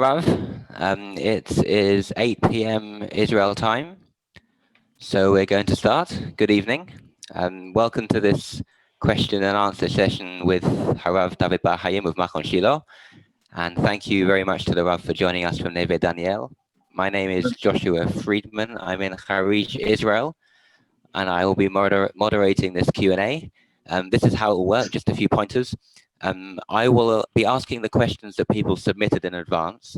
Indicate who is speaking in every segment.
Speaker 1: Rav. It is 8 p.m. Israel time, so we're going to start. Good evening. Welcome to this question and answer session with Rabbi David Bar-Hayim of Machon Shilo. And thank you very much to the Rav for joining us from Neve Daniel. My name is Joshua Friedman. I'm in Harij, Israel, and I will be moderating this Q&A. This is how it will work, just a few pointers. I will be asking the questions that people submitted in advance,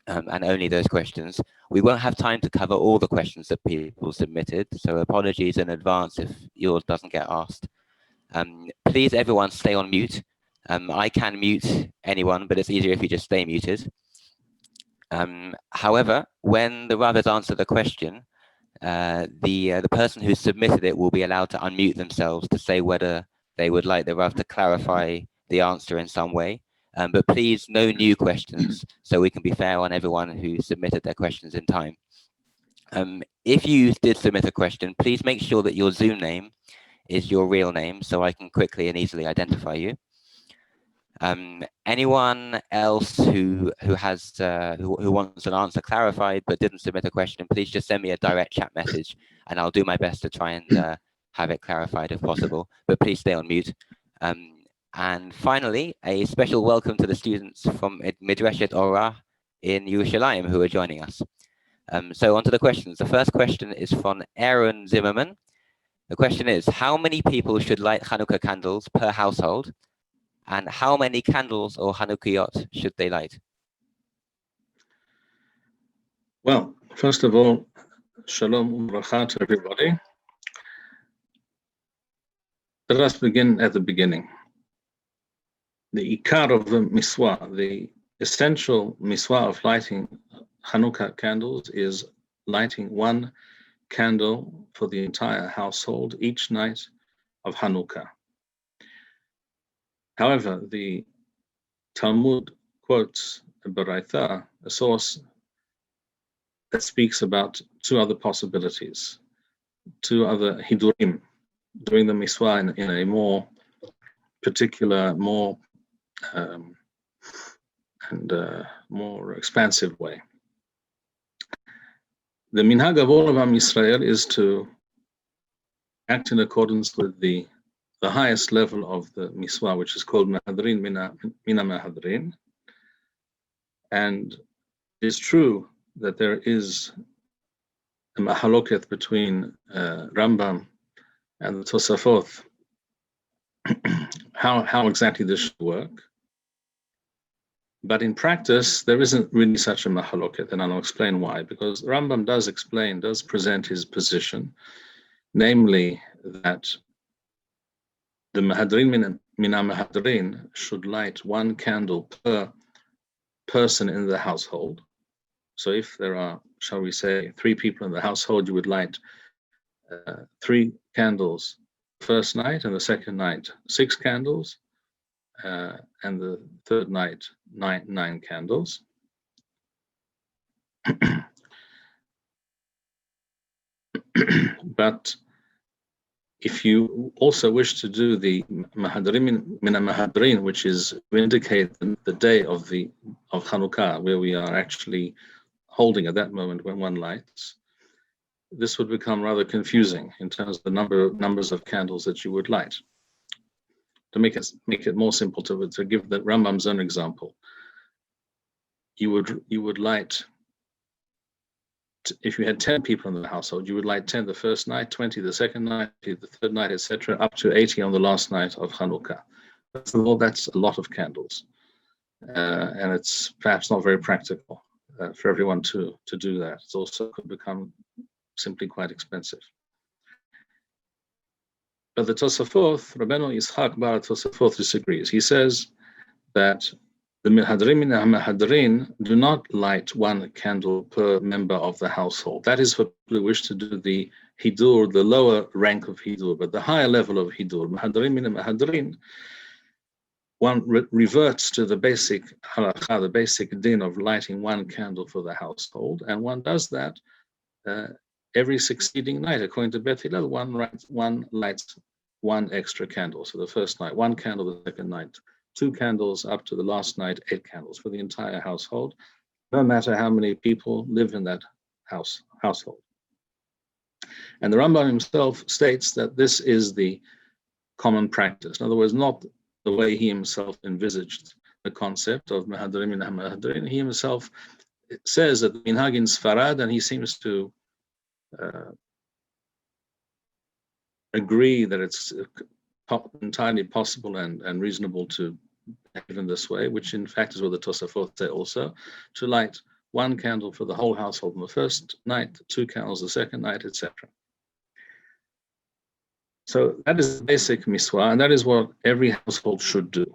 Speaker 1: and only those questions. We won't have time to cover all the questions that people submitted, so apologies in advance if yours doesn't get asked. Please, everyone, stay on mute. I can mute anyone, but it's easier if you just stay muted. However, when the Rav has answered the question, the person who submitted it will be allowed to unmute themselves to say whether they would like the Rav to clarify the answer in some way. But please, no new questions, so we can be fair on everyone who submitted their questions in time. If you did submit a question, please make sure that your Zoom name is your real name, so I can quickly and easily identify you. Anyone else who wants an answer clarified but didn't submit a question, please just send me a direct chat message, and I'll do my best to try and have it clarified if possible. But please stay on mute. And finally, a special welcome to the students from Midreshet Orah in Yerushalayim who are joining us. So on to the questions. The first question is from Aaron Zimmerman. The question is, how many people should light Hanukkah candles per household? And how many candles or Hanukkahot should they light?
Speaker 2: Well, first of all, shalom u'bracha to everybody. Let us begin at the beginning. The ikar of the miswa, the essential miswa of lighting Hanukkah candles is lighting one candle for the entire household each night of Hanukkah. However, the Talmud quotes a Baraita, a source that speaks about two other possibilities, two other hidurim, doing the miswa in a more particular, more more expansive way. The minhag of all of Am Yisrael is to act in accordance with the highest level of the miswa, which is called Mahadrin Mina Mahadrin. And it's true that there is a mahaloket between Rambam and the Tosafot, how exactly this should work. But in practice, there isn't really such a mahaloket, and I'll explain why. Because Rambam does present his position, namely that the Mahadrin Mina Mahadrin should light one candle per person in the household. So if there are, shall we say, 3 people in the household, you would light 3 candles the first night, and the second night 6 candles, and the third night 9 candles. But if you also wish to do the Mahadrin Mina Mahadrin, which is to indicate the day of Hanukkah, where we are actually holding at that moment when one lights, this would become rather confusing in terms of the numbers of candles that you would light. To make it more simple, to give the Rambam's own example, you would light, if you had 10 people in the household, you would light 10 the first night, 20 the second night, the third night, etc., up to 80 on the last night of Hanukkah. That's a lot of candles, and it's perhaps not very practical for everyone to do that. It also could become simply quite expensive. But the Tosafot, Rabbeinu Yitzchak Bar Tosafot, disagrees. He says that the Mahadrin Mina Mahadrin do not light one candle per member of the household. That is for people who wish to do the Hidur, the lower rank of Hidur, but the higher level of Hidur, Mahadrin Mina Mahadrin, one reverts to the basic halakha, the basic din of lighting one candle for the household, and one does that every succeeding night. According to Beth Hillel, one lights one extra candle. So the first night, 1 candle, the second night, 2 candles up to the last night, 8 candles for the entire household, no matter how many people live in that household. And the Rambam himself states that this is the common practice. In other words, not the way he himself envisaged the concept of Mahadrim and Mahadrin. He himself says that Minhag in Sfarad, and he seems to agree that it's entirely possible and reasonable to behave in this way, which in fact is what the Tosafot say also, to light 1 candle for the whole household on the first night, 2 candles the second night, etc. So that is the basic miswah, and that is what every household should do.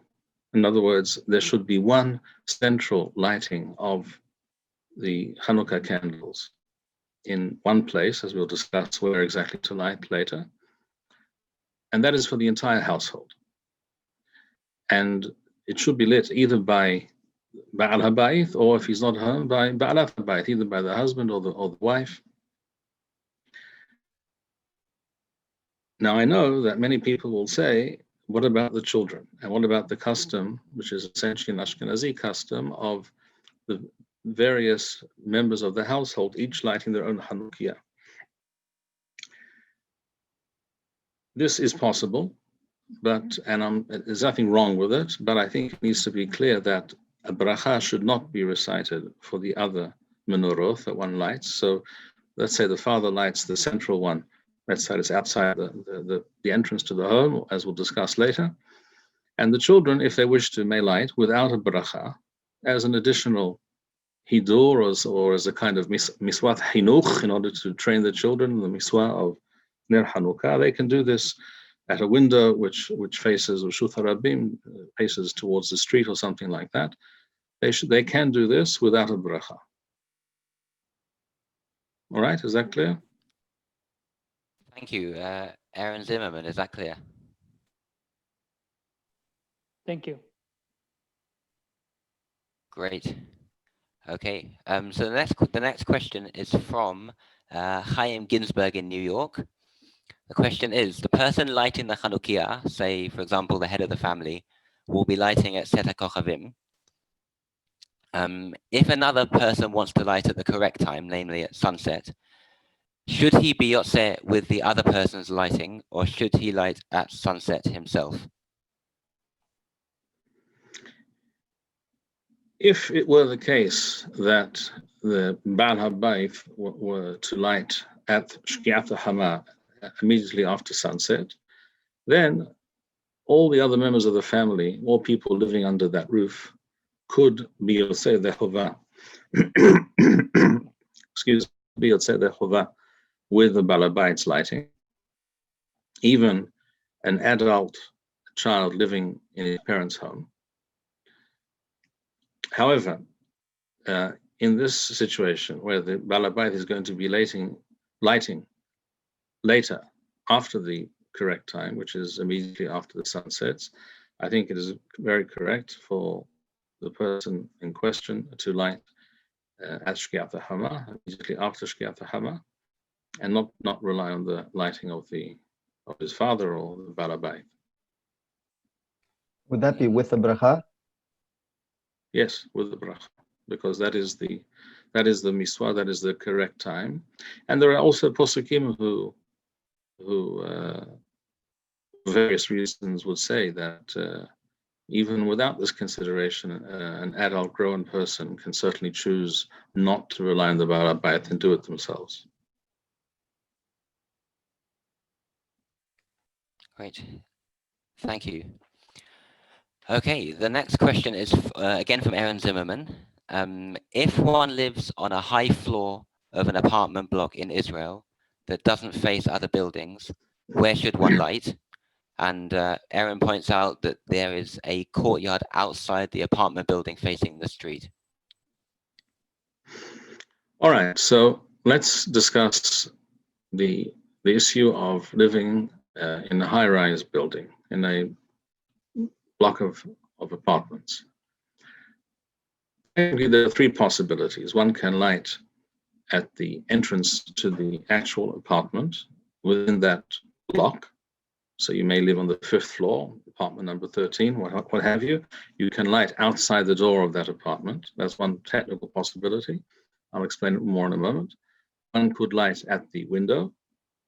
Speaker 2: In other words, there should be 1 central lighting of the Hanukkah candles in 1 place, as we'll discuss where exactly to light later. And that is for the entire household. And it should be lit either by Ba'al HaBayit, or if he's not home, by Ba'alat HaBayit, either by the husband or the wife. Now, I know that many people will say, what about the children? And what about the custom, which is essentially an Ashkenazi custom, of the various members of the household, each lighting their own Hanukkah? This is possible, but, and there's nothing wrong with it, but I think it needs to be clear that a bracha should not be recited for the other menorot that one lights. So let's say the father lights the central one. Let's say it's outside the entrance to the home, as we'll discuss later. And the children, if they wish to, may light without a bracha as an additional hidur, or as a kind of miswat hinuch, in order to train the children, the miswah of Ner Hanukkah. They can do this at a window which faces, or Reshut HaRabim, faces towards the street or something like that. They can do this without a bracha. All right, is that clear?
Speaker 1: Thank you. Aaron Zimmerman, is that clear?
Speaker 3: Thank you.
Speaker 1: Great. Okay. So the next question is from Chaim Ginsberg in New York. The question is, the person lighting the Chanukiah, say, for example, the head of the family, will be lighting at Set HaKochavim. If another person wants to light at the correct time, namely at sunset, should he be Outset with the other person's lighting, or should he light at sunset himself?
Speaker 2: If it were the case that the Baal HaBayit were to light at Shkiat HaHama immediately after sunset, then all the other members of the family, all people living under that roof, could be Yotzei the Chovah. Excuse me, Yotzei the Chovah with the Baal HaBayit's lighting. Even an adult child living in his parents' home. However, in this situation where the Baal HaBayit is going to be lighting later, after the correct time, which is immediately after the sun sets, I think it is very correct for the person in question to light at Shkiat HaHama, immediately after Shkiat HaHama, and not rely on the lighting of his father or the Baal HaBayit.
Speaker 4: Would that be with the bracha?
Speaker 2: Yes, with the bracha, because that is the miswah, that is the correct time. And there are also posukim who for various reasons would say that even without this consideration, an adult grown person can certainly choose not to rely on the Baal HaBayit and do it themselves.
Speaker 1: Great. Thank you. Okay, the next question is again from Aaron Zimmerman. If one lives on a high floor of an apartment block in Israel that doesn't face other buildings, where should one light? And Aaron points out that there is a courtyard outside the apartment building facing the street.
Speaker 2: All right, so let's discuss the issue of living in a high-rise building, in a block of apartments. There are 3 possibilities. One can light at the entrance to the actual apartment within that block, So you may live on the 5th floor, apartment number 13, what have you. You can light outside the door of that apartment. That's one technical possibility. I'll explain it more in a moment. One could light at the window,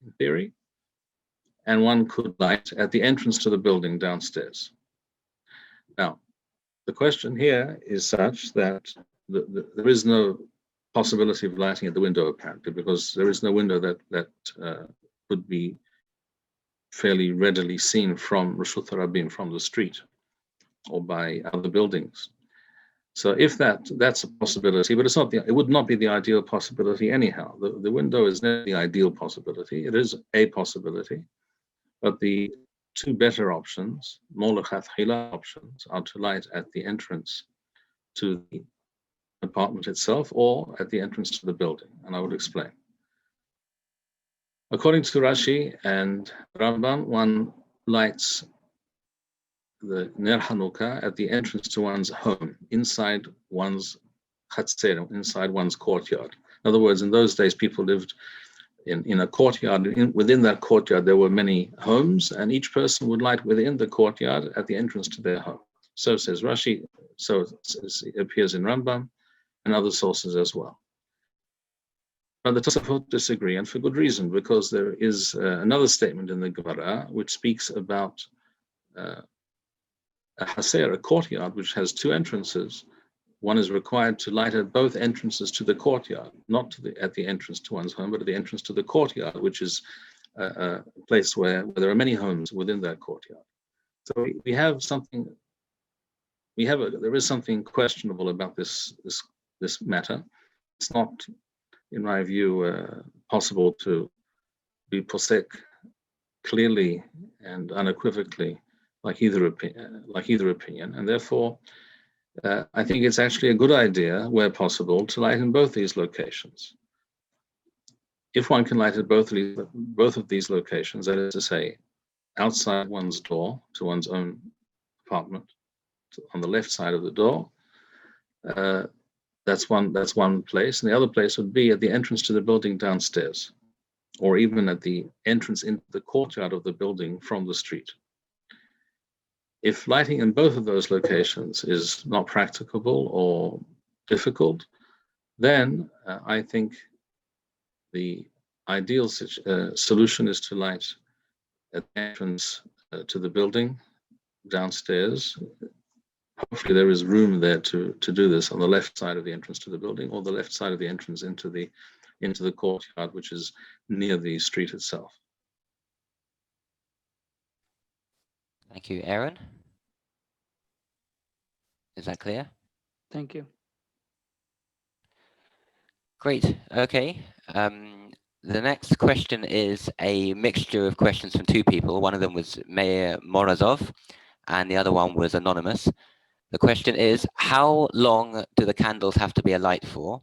Speaker 2: in theory, and one could light at the entrance to the building downstairs. Now, the question here is such that there is no possibility of lighting at the window, apparently, because there is no window that could be fairly readily seen from Reshut HaRabim, from the street, or by other buildings. So if that's a possibility, but it would not be the ideal possibility anyhow. The window is never the ideal possibility. It is a possibility, but the two better options, more lechatchila options, are to light at the entrance to the apartment itself or at the entrance to the building, and I will explain. According to Rashi and Rambam, one lights the Ner Hanukkah at the entrance to one's home, inside one's chatzer, inside one's courtyard. In other words, in those days, people lived in a courtyard. Within that courtyard, there were many homes, and each person would light within the courtyard at the entrance to their home. So says Rashi, so it appears in Rambam and other sources as well. But the Tosafot disagree, and for good reason, because there is another statement in the Gemara which speaks about a haser, a courtyard, which has two entrances. One is required to light at both entrances to the courtyard, not at the entrance to one's home, but at the entrance to the courtyard, which is a place where there are many homes within that courtyard. So there is something questionable about this matter. It's not, in my view, possible to be posek clearly and unequivocally like either opinion, and therefore I think it's actually a good idea, where possible, to light in both these locations. If one can light at both of these locations, that is to say, outside one's door to one's own apartment, on the left side of the door, that's one place, and the other place would be at the entrance to the building downstairs, or even at the entrance into the courtyard of the building from the street. If lighting in both of those locations is not practicable or difficult, then I think the ideal solution is to light at the entrance to the building downstairs. Hopefully there is room there to do this on the left side of the entrance to the building, or the left side of the entrance into the courtyard, which is near the street itself.
Speaker 1: Thank you, Aaron. Is that clear?
Speaker 3: Thank you.
Speaker 1: Great. Okay. The next question is a mixture of questions from two people. One of them was Meir Morazov, and the other one was anonymous. The question is, how long do the candles have to be alight for?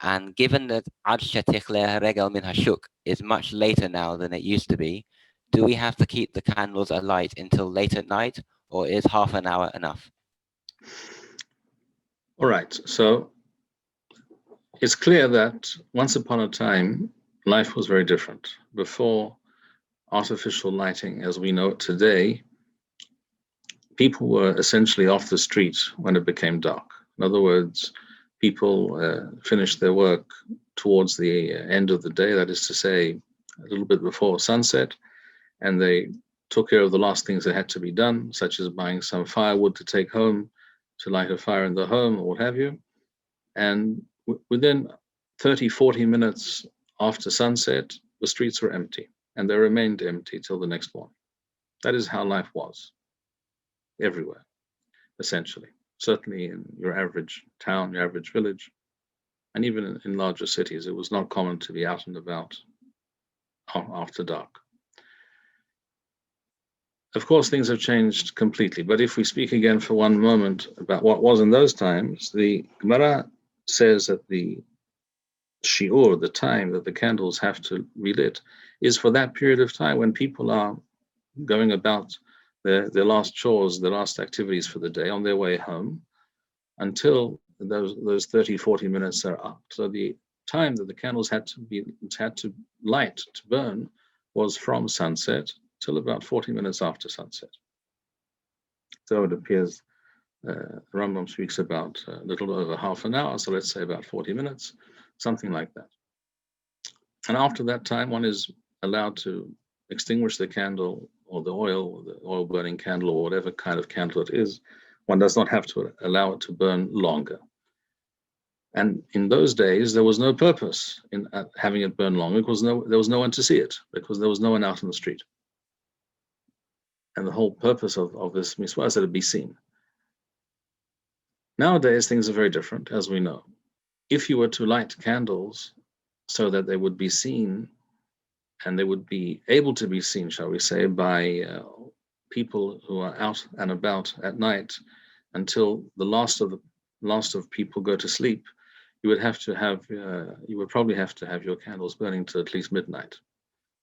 Speaker 1: And given that Ad Shetichle Regel Min Hashuk is much later now than it used to be, do we have to keep the candles alight until late at night, or is half an hour enough?
Speaker 2: All right, so it's clear that once upon a time, life was very different. Before artificial lighting as we know it today, people were essentially off the street when it became dark. In other words, people finished their work towards the end of the day, that is to say, a little bit before sunset, and they took care of the last things that had to be done, such as buying some firewood to take home, to light a fire in the home, or what have you. And within 30, 40 minutes after sunset, the streets were empty, and they remained empty till the next morning. That is how life was, everywhere, essentially. Certainly in your average town, your average village, and even in larger cities, it was not common to be out and about after dark. Of course, things have changed completely, but if we speak again for one moment about what was in those times, the Gemara says that the shiur, the time that the candles have to be lit, is for that period of time when people are going about their last chores, their last activities for the day on their way home, until those 30, 40 minutes are up. So the time that the candles had to light, to burn, was from sunset till about 40 minutes after sunset. So it appears Rambam speaks about a little over half an hour, so let's say about 40 minutes, something like that. And after that time, one is allowed to extinguish the candle or the oil burning candle or whatever kind of candle it is. One does not have to allow it to burn longer. And in those days, there was no purpose in having it burn longer because there was no one to see it, because there was no one out in the street. And the whole purpose of this mitzvah is that it be seen. Nowadays, things are very different, as we know. If you were to light candles so that they would be seen, and they would be able to be seen, shall we say, by people who are out and about at night until the last of people go to sleep, you would probably have to have your candles burning till at least midnight,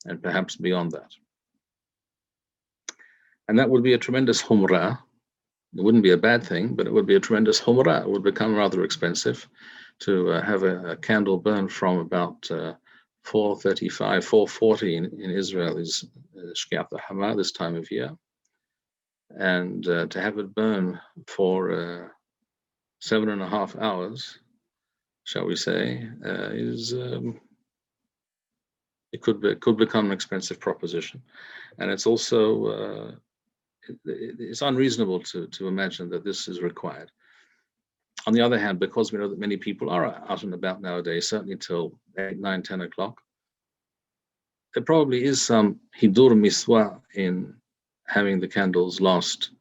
Speaker 2: and perhaps beyond that. And that would be a tremendous humrah. It wouldn't be a bad thing, but it would be a tremendous humrah. It would become rather expensive to have a candle burn from about 4:35, 4:40 in Israel is Shkiat Hama this time of year. And to have it burn for 7.5 hours, shall we say, it could become an expensive proposition. And it's also it's unreasonable to imagine that this is required. On the other hand, because we know that many people are out and about nowadays, certainly till 8, 9, 10 o'clock, there probably is some hidur miswa in having the candles last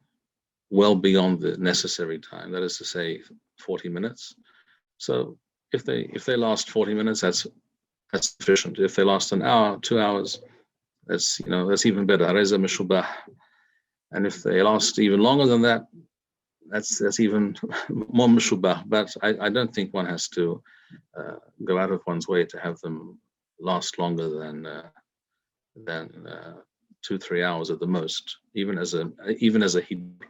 Speaker 2: well beyond the necessary time, that is to say 40 minutes. So if they last 40 minutes, that's sufficient. If they last an hour, 2 hours, that's even better. Reza meshubah. And if they last even longer than that, that's even more meshubah. But I don't think one has to go out of one's way to have them last longer than 2-3 hours at the most, even as a hibur.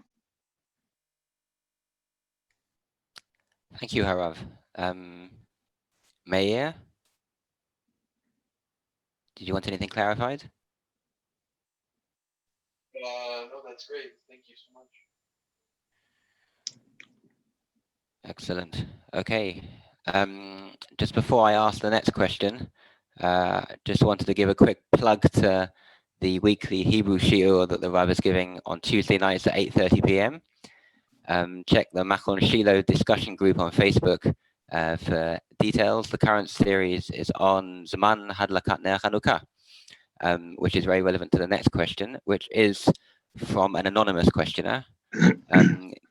Speaker 1: Thank you, Harav. Meir, did you want anything clarified?
Speaker 3: No, that's great. Thank you so much.
Speaker 1: Excellent. Okay. Just before I ask the next question, just wanted to give a quick plug to the weekly Hebrew shiur that the Rav is giving on Tuesday nights at 8:30 p.m. Check the Machon Shilo discussion group on Facebook for details. The current series is on Zman Hadlakat Ner Hanukkah, which is very relevant to the next question, which is from an anonymous questioner.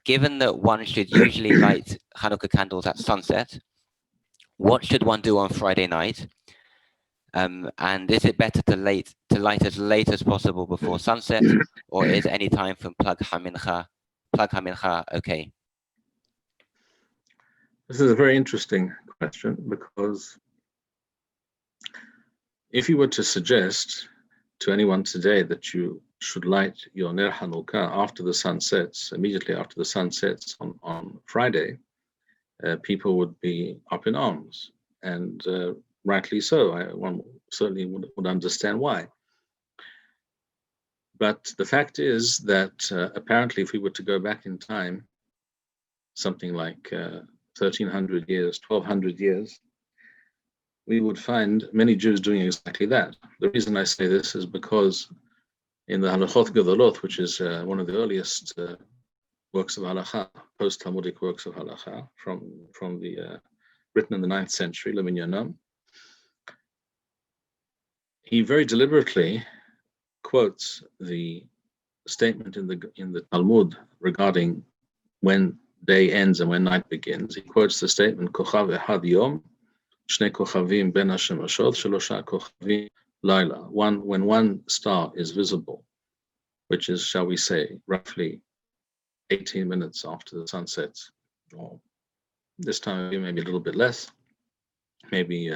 Speaker 1: Given that one should usually light Hanukkah candles at sunset, what should one do on Friday night? And is it better to light as late as possible before sunset, or is any time from plug hamincha okay?
Speaker 2: This is a very interesting question, because if you were to suggest to anyone today that you should light your Ner Hanukkah after the sun sets, immediately after the sun sets on Friday, people would be up in arms, and rightly so. One certainly would understand why. But the fact is that apparently, if we were to go back in time, something like 1,300 years, 1,200 years, we would find many Jews doing exactly that. The reason I say this is because in the Halachot Gedolot, which is one of the earliest works of halacha, post-Talmudic works of halacha, from the written in the 9th century, Leminyanam, he very deliberately quotes the statement in the Talmud regarding when day ends and when night begins. He quotes the statement, Kochav Echad Yom, Shnei Kochavim Ben Hashemashot, Shelosha Kochavim Laila. When one star is visible, which is, shall we say, roughly 18 minutes after the sun sets, or this time of year maybe a little bit less, maybe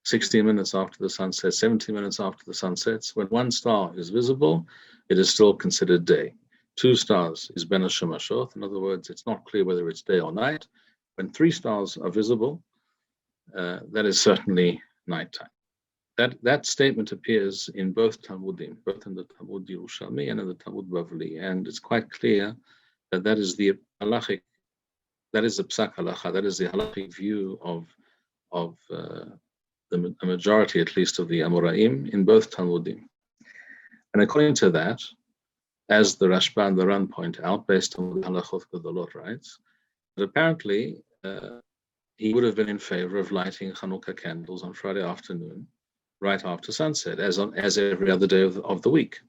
Speaker 2: 16 minutes after the sun sets, 17 minutes after the sun sets. When one star is visible, it is still considered day. 2 stars is Ben Hashemashot. In other words, it's not clear whether it's day or night. When 3 stars are visible, that is certainly nighttime. that statement appears in both Talmudim, both in the Talmud Yerushalmi and in the Talmud Bavli, and it's quite clear that is the halachic, that is the psak halacha, that is the halachic view of the majority, at least, of the Amoraim in both Talmudim. And according to that, as the Rashba and the Ran point out, based on the Halachot Gedolot writes, that apparently he would have been in favor of lighting Hanukkah candles on Friday afternoon, right after sunset, as every other day of the week.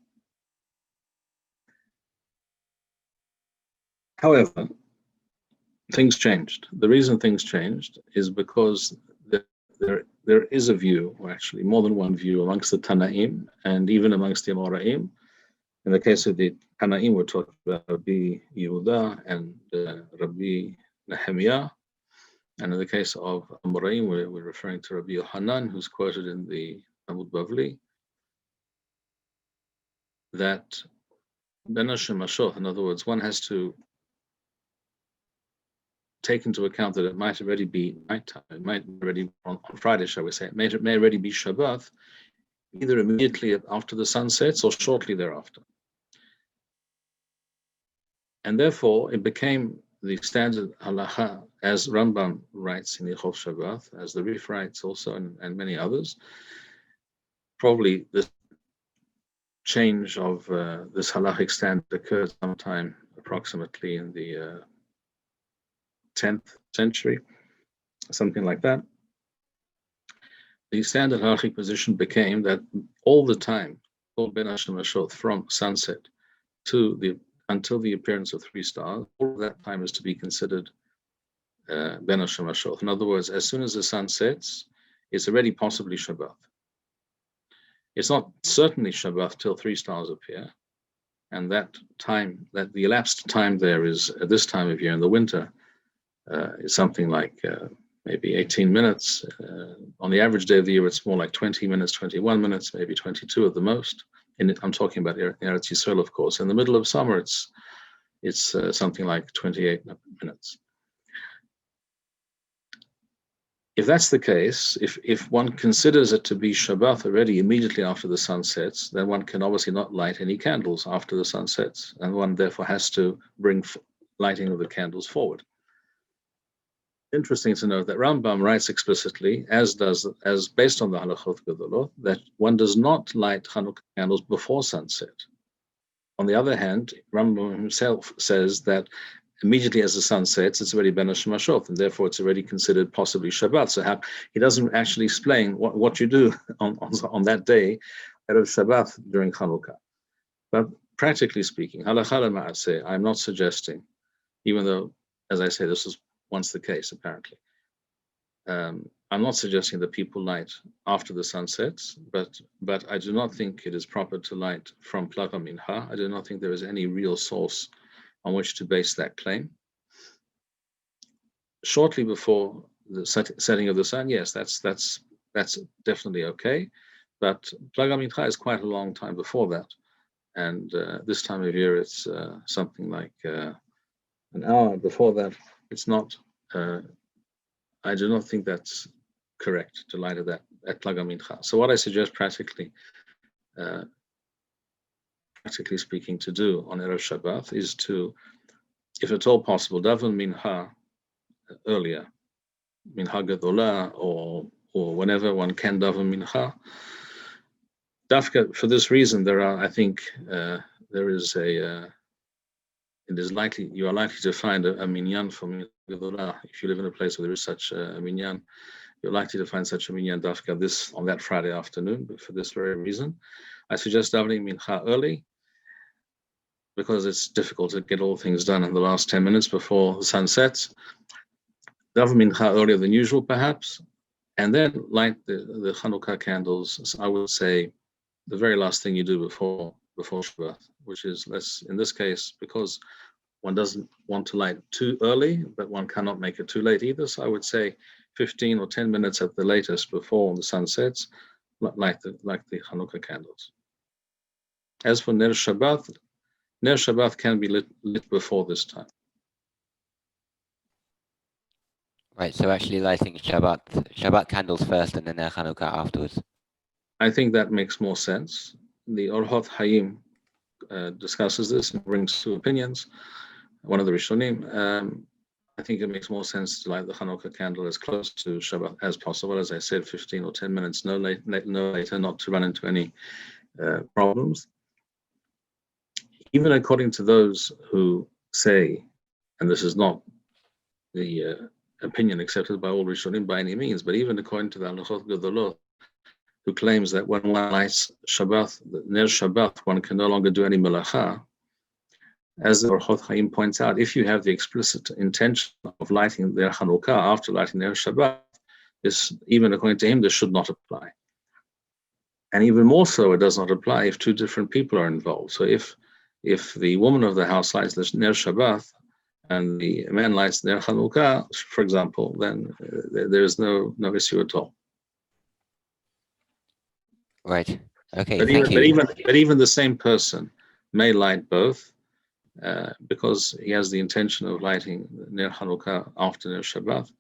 Speaker 2: However, things changed. The reason things changed is because there is a view, or actually more than one view, amongst the Tanaim and even amongst the Amoraim. In the case of the Tanaim, we're talking about Rabbi Yehuda and Rabbi Nehemiah. And in the case of Amoraim, we're referring to Rabbi Yohanan, who's quoted in the Talmud Bavli, that Ben Hashem Mashoth, in other words, one has to take into account that it might already be nighttime, it might already on Friday, shall we say, it may already be Shabbat, either immediately after the sun sets or shortly thereafter. And therefore, it became the standard halacha, as Rambam writes in Ilchot Shabbat, as the Rif writes also, and many others. Probably this change of this halachic standard occurred sometime approximately in the 10th century, something like that. The standard halachic position became that all the time, all Ben Hashem Mashoth, from sunset until the appearance of 3 stars, all of that time is to be considered Ben Hashem Mashoth. In other words, as soon as the sun sets, it's already possibly Shabbat. It's not certainly Shabbat till 3 stars appear, and that time, that the elapsed time there is at this time of year in the winter, is something like maybe 18 minutes. On the average day of the year, it's more like 20 minutes, 21 minutes, maybe 22 at the most. I'm talking about Eretz Yisrael, of course. In the middle of summer, it's something like 28 minutes. If that's the case, if one considers it to be Shabbat already immediately after the sun sets, then one can obviously not light any candles after the sun sets, and one therefore has to bring lighting of the candles forward. Interesting to note that Rambam writes explicitly, as based on the Halachot Gedolot, that one does not light Hanukkah candles before sunset. On the other hand, Rambam himself says that immediately as the sun sets, it's already Ben Hashem Mashoth, and therefore it's already considered possibly Shabbat. So he doesn't actually explain what you do on that day, out of Shabbat during Hanukkah. But practically speaking, halakha l'ma'aseh, I'm not suggesting, even though, as I say, this was once the case, apparently. I'm not suggesting that people light after the sun sets, but I do not think it is proper to light from Plaga Mincha. I do not think there is any real source on which to base that claim. Shortly before the setting of the sun, yes, that's definitely okay, but Plaga Mincha is quite a long time before that, and this time of year it's something like an hour before that. It's not. I do not think that's correct to light at Plaga Mincha. So what I suggest practically speaking, to do on Erev Shabbat is to, if at all possible, daven Mincha earlier, Mincha Gedolah, or whenever one can daven Mincha. Dafka, for this reason, you are likely to find a minyan for Mincha Gedolah. If you live in a place where there is such a minyan, you're likely to find such a minyan dafka on that Friday afternoon. But for this very reason, I suggest davening Mincha early, because it's difficult to get all things done in the last 10 minutes before the sun sets. Daven Mincha earlier than usual, perhaps, and then light the Hanukkah candles. So I would say the very last thing you do before Shabbat, which is in this case, because one doesn't want to light too early, but one cannot make it too late either. So I would say 15 or 10 minutes at the latest before the sun sets, light the Hanukkah candles. As for Ner Shabbat can be lit before this time.
Speaker 1: Right, so actually lighting Shabbat candles first and then Ner Hanukkah afterwards.
Speaker 2: I think that makes more sense. The Orhot Hayim discusses this and brings two opinions. One of the Rishonim. I think it makes more sense to light the Hanukkah candle as close to Shabbat as possible. As I said, 15 or 10 minutes, no later, not to run into any problems. Even according to those who say, and this is not the opinion accepted by all Rishonim by any means, but even according to the Halachot Gedolot, who claims that when one lights Shabbat, Ner Shabbat, one can no longer do any melacha. As the Orhot Chaim points out, if you have the explicit intention of lighting their Hanukkah after lighting their Shabbat, this, even according to him, this should not apply. And even more so, it does not apply if two different people are involved. So if the woman of the house lights the Ner Shabbat and the man lights their Hanukkah, for example, then there is no issue at all.
Speaker 1: Right. Okay.
Speaker 2: But even the same person may light both. Because he has the intention of lighting Ner Hanukkah after Ner Shabbat,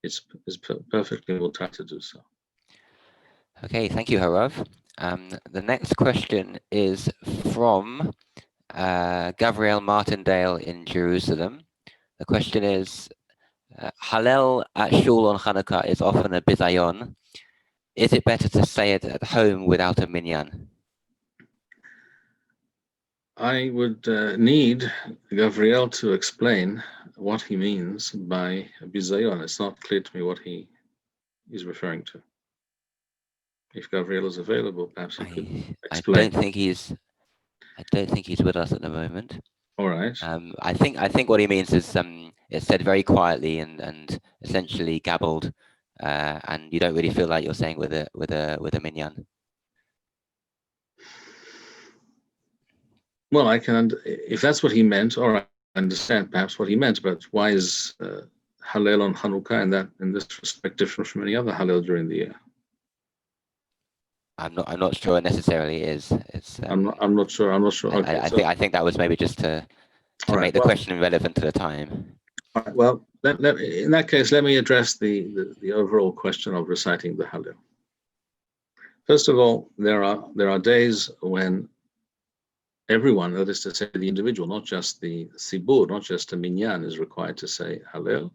Speaker 2: it's perfectly mutar to do so.
Speaker 1: Okay, thank you, Harav. The next question is from Gabriel Martindale in Jerusalem. The question is, Hallel at Shul on Hanukkah is often a bizayon. Is it better to say it at home without a minyan?
Speaker 2: I would need Gabriel to explain what he means by bizayon. It's not clear to me what he is referring to. If Gabriel is available, perhaps he could explain.
Speaker 1: I don't think he's with us at the moment.
Speaker 2: All right.
Speaker 1: I think what he means is it's said very quietly and essentially gabbled, and you don't really feel like you're saying with a minyan.
Speaker 2: Well, if that's what he meant, or I understand perhaps what he meant, but why is Hallel on Hanukkah in this respect different from any other Hallel during the year?
Speaker 1: I'm not sure it necessarily is.
Speaker 2: I'm not sure. Okay,
Speaker 1: I think that was maybe just to make the question relevant to the time.
Speaker 2: All right, well, in that case, let me address the overall question of reciting the Hallel. First of all, there are days when everyone, that is to say the individual, not just the sibur, not just a minyan, is required to say Hallel,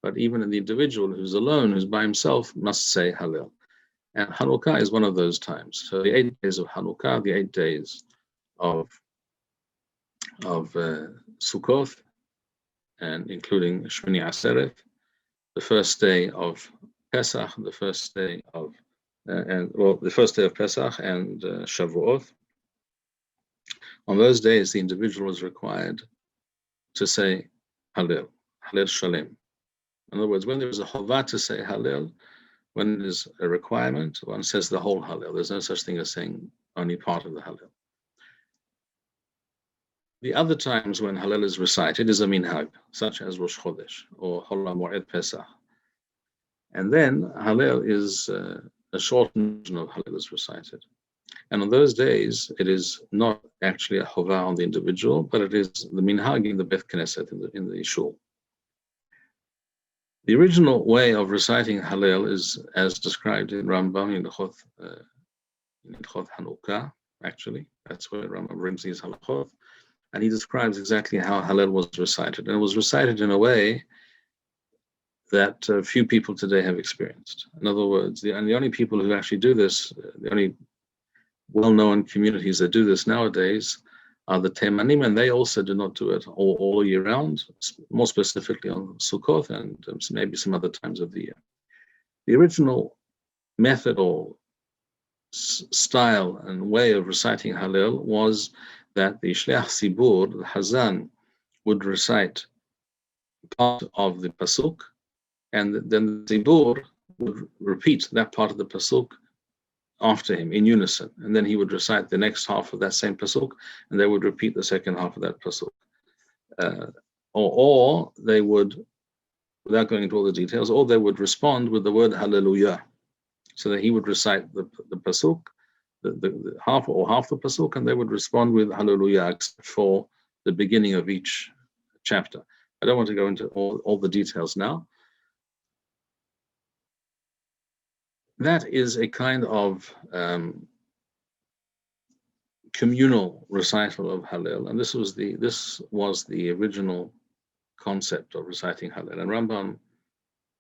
Speaker 2: but even the individual who's alone, who's by himself, must say Hallel. And Hanukkah is one of those times. So the 8 days of Hanukkah, the 8 days of Sukkot, and including Shmini Aseret, the first day of Pesach, the first day of Pesach and Shavuot. On those days, the individual is required to say Hallel, Hallel Shalem. In other words, when there is a chovah to say Hallel, when it is a requirement, one says the whole Hallel. There's no such thing as saying only part of the Hallel. The other times when Hallel is recited is a minhag, such as Rosh Chodesh or Hol HaMoed Pesach. And then Hallel is a shortened version of Hallel is recited. And on those days, it is not actually a chovah on the individual, but it is the minhag in the Beth Knesset, in the shul. The original way of reciting Hallel is as described in Rambam in Hilchot Hanukkah, actually. That's where Rambam brings these halachot. And he describes exactly how Hallel was recited. And it was recited in a way that few people today have experienced. In other words, the only people who actually do this, the only well-known communities that do this nowadays are the Temanim, and they also do not do it all year round, more specifically on Sukkot and maybe some other times of the year. The original method or style and way of reciting Hallel was that the Shliach Sibur, the Hazan, would recite part of the Pasuk, and then the Sibur would repeat that part of the Pasuk after him in unison, and then he would recite the next half of that same pasuk, and they would repeat the second half of that pasuk. Or they would, without going into all the details, or they would respond with the word Hallelujah, so that he would recite the pasuk, the half the pasuk, and they would respond with Hallelujah, except for the beginning of each chapter. I don't want to go into all the details now. that is a kind of communal recital of Hallel, and this was the original concept of reciting Hallel. And Rambam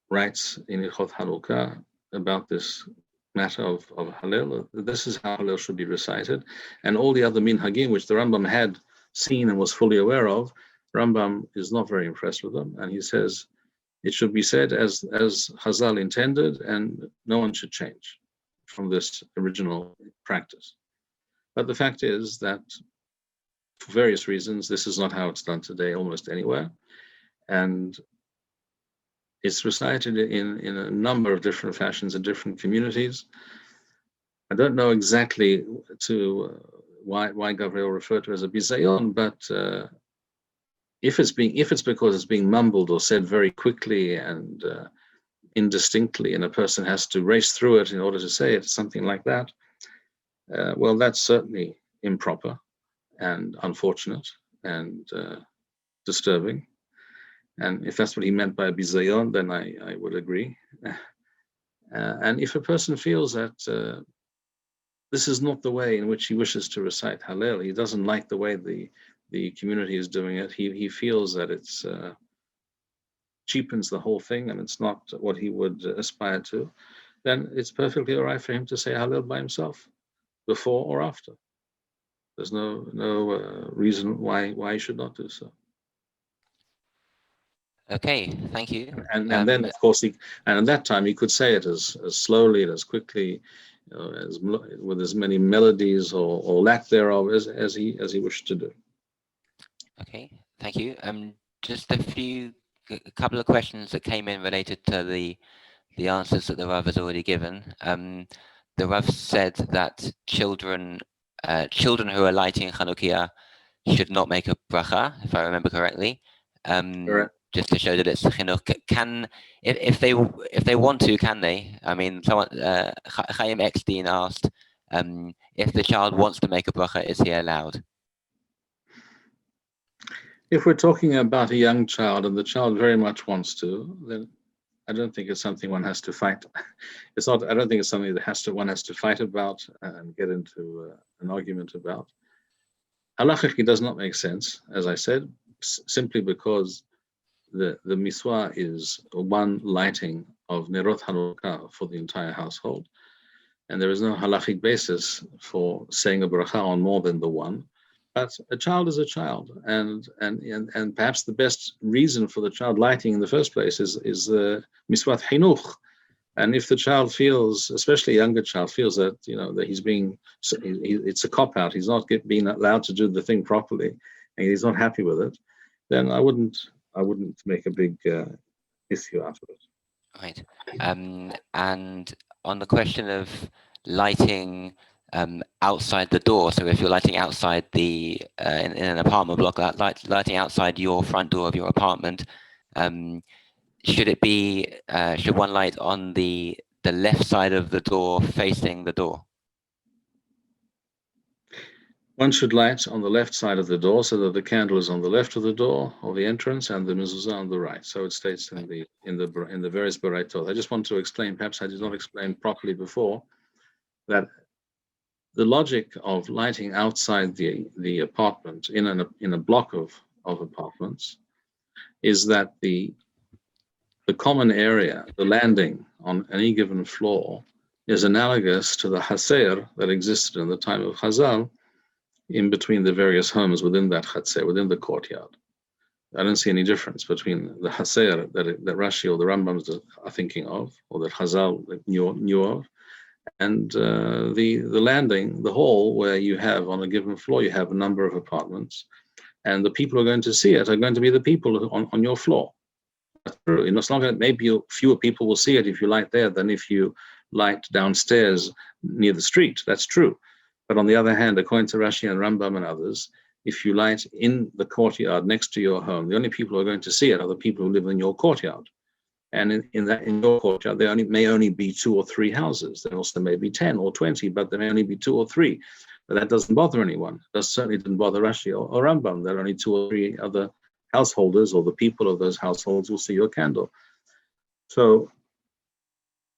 Speaker 2: writes in Ilchot Hanukkah about this matter of Hallel. This is how Hallel should be recited, and all the other minhagim which the Rambam had seen and was fully aware of, Rambam is not very impressed with them, and he says it should be said as Chazal intended, and no one should change from this original practice. But the fact is that for various reasons, this is not how it's done today almost anywhere. And it's recited in a number of different fashions in different communities. I don't know exactly why Gabriel referred to it as a bizayon, but if it's because it's being mumbled or said very quickly and indistinctly, and a person has to race through it in order to say it, something like that, well, that's certainly improper and unfortunate and disturbing. And if that's what he meant by bizayon, then I would agree. And if a person feels that this is not the way in which he wishes to recite Hallel, he doesn't like the way the community is doing it, he feels that it's cheapens the whole thing and it's not what he would aspire to, then it's perfectly all right for him to say Hallel by himself, before or after. There's no reason why he should not do so.
Speaker 1: Okay, thank you.
Speaker 2: And then, of course, and at that time he could say it as slowly and as quickly, with as many melodies or lack thereof as he wished to do. Okay,
Speaker 1: thank you. Just a couple of questions that came in related to the answers that the Rav has already given. The Rav said that children who are lighting Hanukkah should not make a bracha, if I remember correctly.
Speaker 2: Correct.
Speaker 1: Just to show that it's chinuch. If they want to, can they? I mean, someone Chaim Eckstein asked if the child wants to make a bracha, is he allowed?
Speaker 2: If we're talking about a young child and the child very much wants to, then I don't think it's something one has to fight. It's not. I don't think it's something that one has to fight about and get into an argument about. Halachically does not make sense, as I said, simply because the mitzvah is one lighting of Nerot Hanukkah for the entire household, and there is no halachic basis for saying a bracha on more than the one. But a child is a child, and perhaps the best reason for the child lighting in the first place is the mitzvah chinuch. And if the child feels, especially a younger child, feels that that it's a cop out, he's not being allowed to do the thing properly, and he's not happy with it, then I wouldn't make a big issue out of it.
Speaker 1: Right. And on the question of lighting outside the door, so if you're lighting outside in an apartment block, lighting outside your front door of your apartment, should one light on the left side of the door facing the door?
Speaker 2: One should light on the left side of the door so that the candle is on the left of the door or the entrance and the mezuzah on the right. So it states in the various Baraitot. I just want to explain, perhaps I did not explain properly before, that the logic of lighting outside the apartment in a block of apartments is that the common area, the landing on any given floor, is analogous to the haser that existed in the time of Chazal in between the various homes within that chatzeh, within the courtyard. I don't see any difference between the haser that Rashi or the Rambams are thinking of, or that Chazal knew of, and the landing, the hall, where you have on a given floor, you have a number of apartments, and the people who are going to see it are going to be the people on your floor. That's true. It's not going to, maybe fewer people will see it if you light there than if you light downstairs near the street. That's true. But on the other hand, according to Rashi and Rambam and others, if you light in the courtyard next to your home, the only people who are going to see it are the people who live in your courtyard. And in your courtyard, there may only be 2 or 3 houses. There also may be 10 or 20, but there may only be 2 or 3. But that doesn't bother anyone. That certainly didn't bother Rashi or Rambam. There are only 2 or 3 other householders, or the people of those households will see your candle. So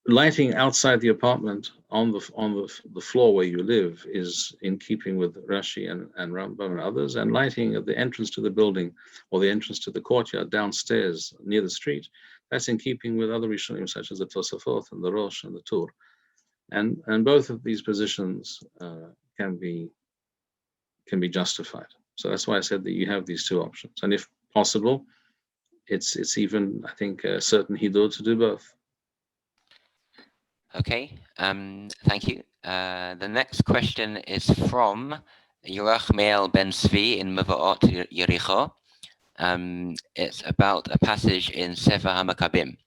Speaker 2: lighting outside the apartment on the floor where you live is in keeping with Rashi and Rambam and others, and lighting at the entrance to the building or the entrance to the courtyard downstairs near the street, that's in keeping with other Rishonim such as the Tosafot and the Rosh and the Tur. And both of these positions can be justified. So that's why I said that you have these two options, and if possible, it's even, I think, a certain hiddur to do both.
Speaker 1: Okay, thank you. The next question is from Yerachmiel Ben Svi in Mavaot Yericho. It's about a passage in Sefer HaMakkabim.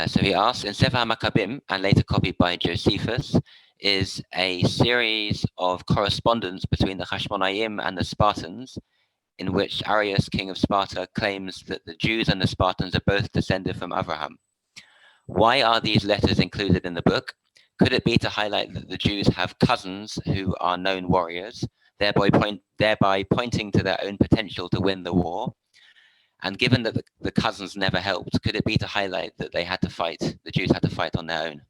Speaker 1: So he asks, in Sefer HaMakkabim, and later copied by Josephus, is a series of correspondence between the Hashmonayim and the Spartans, in which Arius, king of Sparta, claims that the Jews and the Spartans are both descended from Abraham. Why are these letters included in the book? Could it be to highlight that the Jews have cousins who are known warriors, thereby pointing to their own potential to win the war? And given that the cousins never helped, could it be to highlight that they had to fight, the Jews had to fight on their own?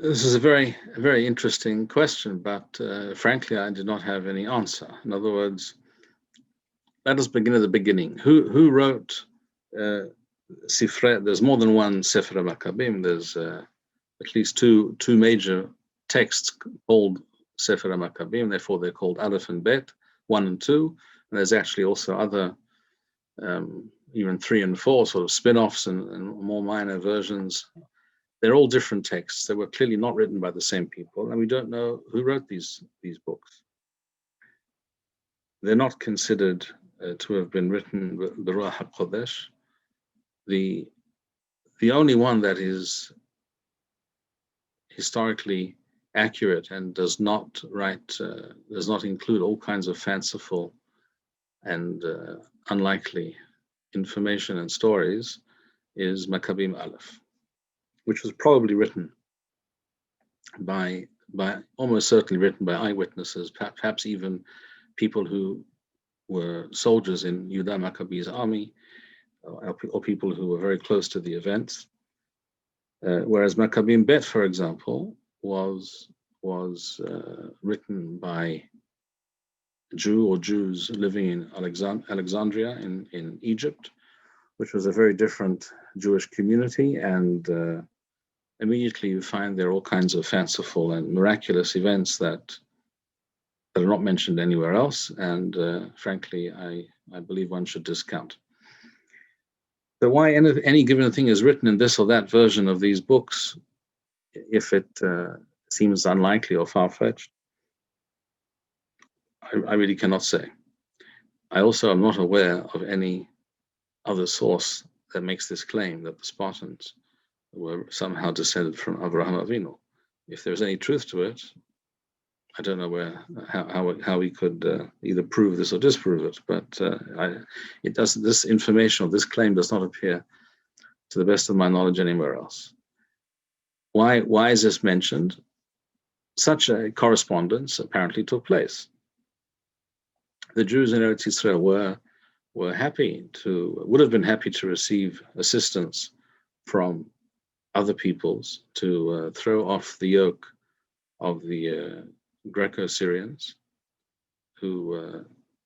Speaker 2: This is a very, very interesting question, but frankly, I do not have any answer. In other words, let us begin at the beginning. Who wrote Sifre? There's more than one Sefer HaMakkabim. There's at least two major texts called Sefer HaMakkabim. Therefore, they're called Aleph and Bet, 1 and 2. And there's actually also other, even 3 and 4, sort of spin-offs and more minor versions. They're all different texts. They were clearly not written by the same people, and we don't know who wrote these books. They're not considered to have been written with the Ruach HaKodesh. The only one that is historically accurate and does not include all kinds of fanciful and unlikely information and stories is Maccabim Aleph, which was probably written by almost certainly written by eyewitnesses, perhaps even people who were soldiers in Yehuda Maccabee's army, or people who were very close to the events. Whereas Maccabim Bet, for example, was written by a Jew or Jews living in Alexandria in Egypt, which was a very different Jewish community, and immediately you find there are all kinds of fanciful and miraculous events that are not mentioned anywhere else, and frankly, I believe one should discount. So why any given thing is written in this or that version of these books, if it seems unlikely or far-fetched, I really cannot say. I also am not aware of any other source that makes this claim that the Spartans were somehow descended from Abraham Avinu. If there's any truth to it, I don't know how we could either prove this or disprove it, but this information or this claim does not appear, to the best of my knowledge, anywhere else. Why is this mentioned? Such a correspondence apparently took place. The Jews in Eretz Yisrael would have been happy to receive assistance from other peoples to throw off the yoke of the Greco-Syrians who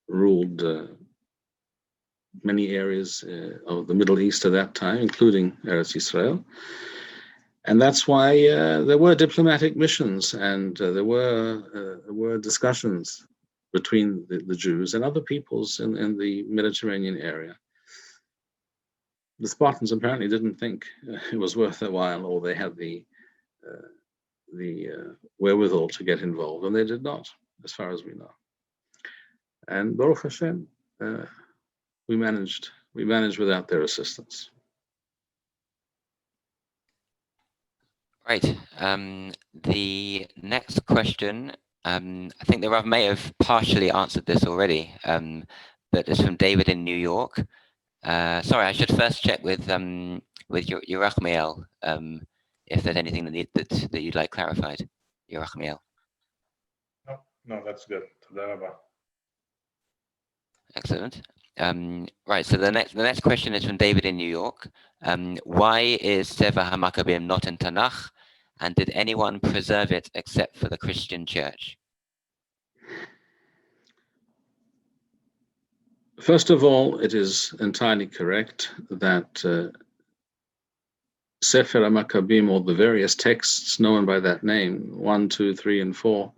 Speaker 2: ruled many areas of the Middle East at that time, including Eretz Yisrael. And that's why there were diplomatic missions, and there were discussions between the Jews and other peoples in the Mediterranean area. The Spartans apparently didn't think it was worth their while, or they had the wherewithal to get involved, and they did not, as far as we know. And Baruch Hashem, we managed without their assistance.
Speaker 1: Right. The next question, I think the Rav may have partially answered this already, but it's from David in New York. Sorry, I should first check with Yerachmiel if there's anything that you'd like clarified, Yerachmiel.
Speaker 4: No, that's good.
Speaker 1: Excellent. Right. So the next question is from David in New York. Why is Sefer HaMaccabim not in Tanakh, and did anyone preserve it except for the Christian Church?
Speaker 2: First of all, it is entirely correct that Sefer HaMaccabim, or the various texts known by that name, 1, 2, 3, and 4,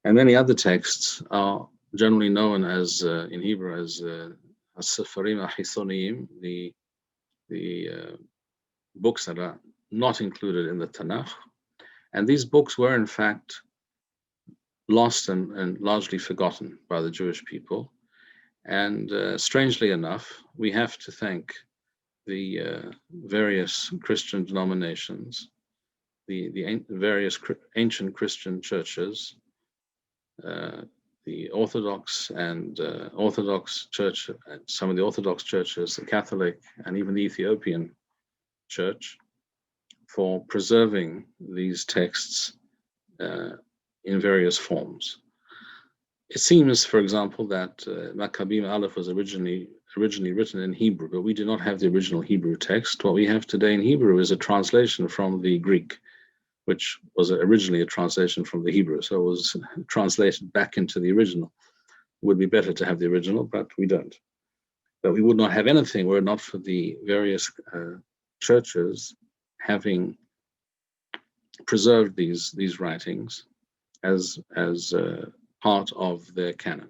Speaker 2: and many other texts are generally known as, in Hebrew, as Sefarim HaChisoniyim, the books that are not included in the Tanakh. And these books were, in fact, lost and largely forgotten by the Jewish people. And strangely enough, we have to thank the various Christian denominations, the various ancient Christian churches, the Orthodox and Orthodox Church, some of the Orthodox churches, the Catholic, and even the Ethiopian Church, for preserving these texts in various forms. It seems, for example, that Maccabim Aleph was originally written in Hebrew, but we do not have the original Hebrew text. What we have today in Hebrew is a translation from the Greek, which was originally a translation from the Hebrew, so it was translated back into the original. It would be better to have the original, but we don't. But we would not have anything were it not for the various churches having preserved these writings as part of their canon.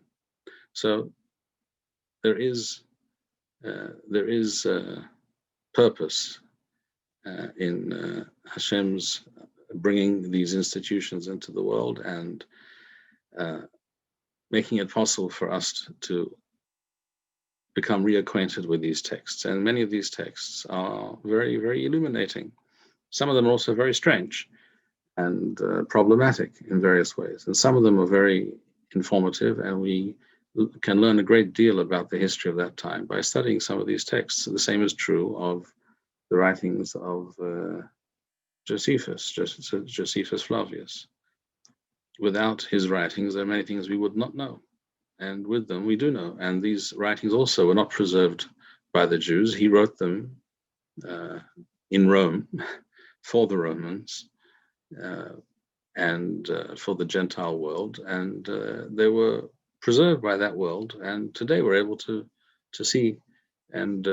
Speaker 2: So there is purpose in Hashem's bringing these institutions into the world and making it possible for us to become reacquainted with these texts. And many of these texts are very, very illuminating. Some of them are also very strange and problematic in various ways. And some of them are very informative, and we can learn a great deal about the history of that time by studying some of these texts. The same is true of the writings of Josephus Flavius. Without his writings, there are many things we would not know. And with them, we do know. And these writings also were not preserved by the Jews. He wrote them in Rome for the Romans and for the Gentile world. And they were preserved by that world. And today we're able to see and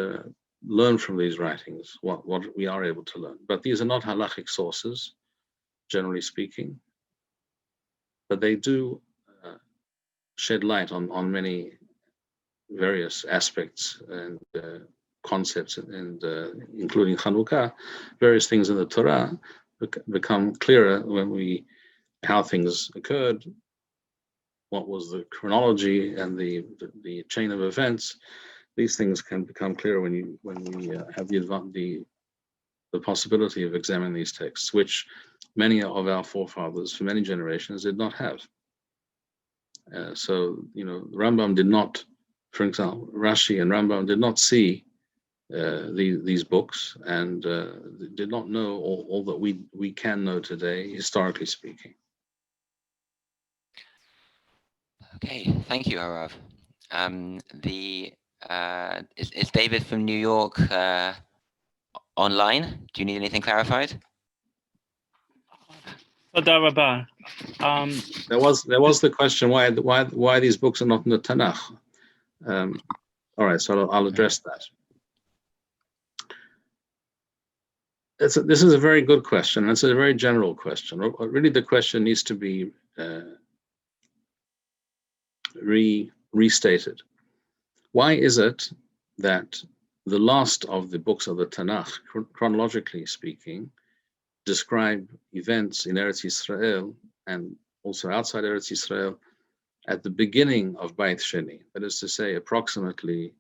Speaker 2: learn from these writings what we are able to learn. But these are not halachic sources, generally speaking. But they do shed light on many various aspects and concepts, and including Hanukkah, various things in the Torah become clearer when how things occurred, what was the chronology and the chain of events. These things can become clearer when we have the possibility of examining these texts, which many of our forefathers for many generations did not have. So, Rambam did not, for example, Rashi and Rambam did not see these books and did not know all that we can know today, historically speaking.
Speaker 1: Okay, thank you, Harav. Is David from New York online? Do you need anything clarified?
Speaker 4: Toda Rabba.
Speaker 2: There was the question why these books are not in the Tanakh. All right, so I'll address that. This is a very good question. It's a very general question. Really, the question needs to be restated. Why is it that the last of the books of the Tanakh, chronologically speaking, describe events in Eretz Yisrael and also outside Eretz Yisrael at the beginning of Beit Sheni, that is to say, approximately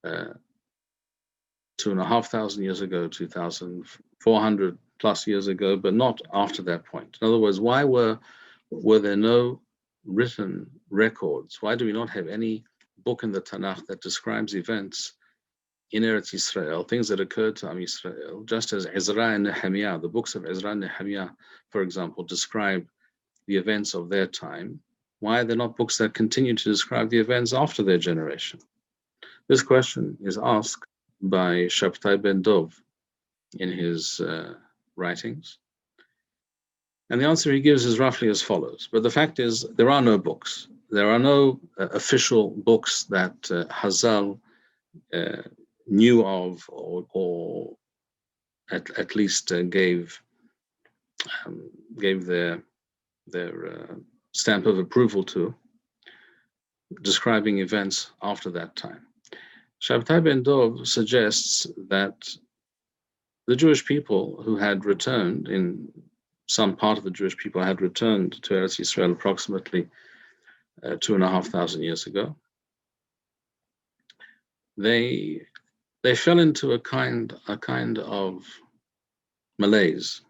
Speaker 2: 2,500 years ago, 2,400 plus years ago, but not after that point? In other words, why were there no written records? Why do we not have any book in the Tanakh that describes events in Eretz Yisrael, things that occurred to Am Yisrael, just as Ezra and Nehemiah, the books of Ezra and Nehemiah, for example, describe the events of their time? Why are there not books that continue to describe the events after their generation? This question is asked by Shabtai ben Dov in his writings. And the answer he gives is roughly as follows. But the fact is, there are no books. There are no official books that Hazal knew of, or at least gave their stamp of approval to, describing events after that time. Shabtai ben Dov suggests that the Jewish people who had returned, in some part of the Jewish people had returned to Eretz Yisrael approximately 2,500 years ago, they fell into a kind of malaise,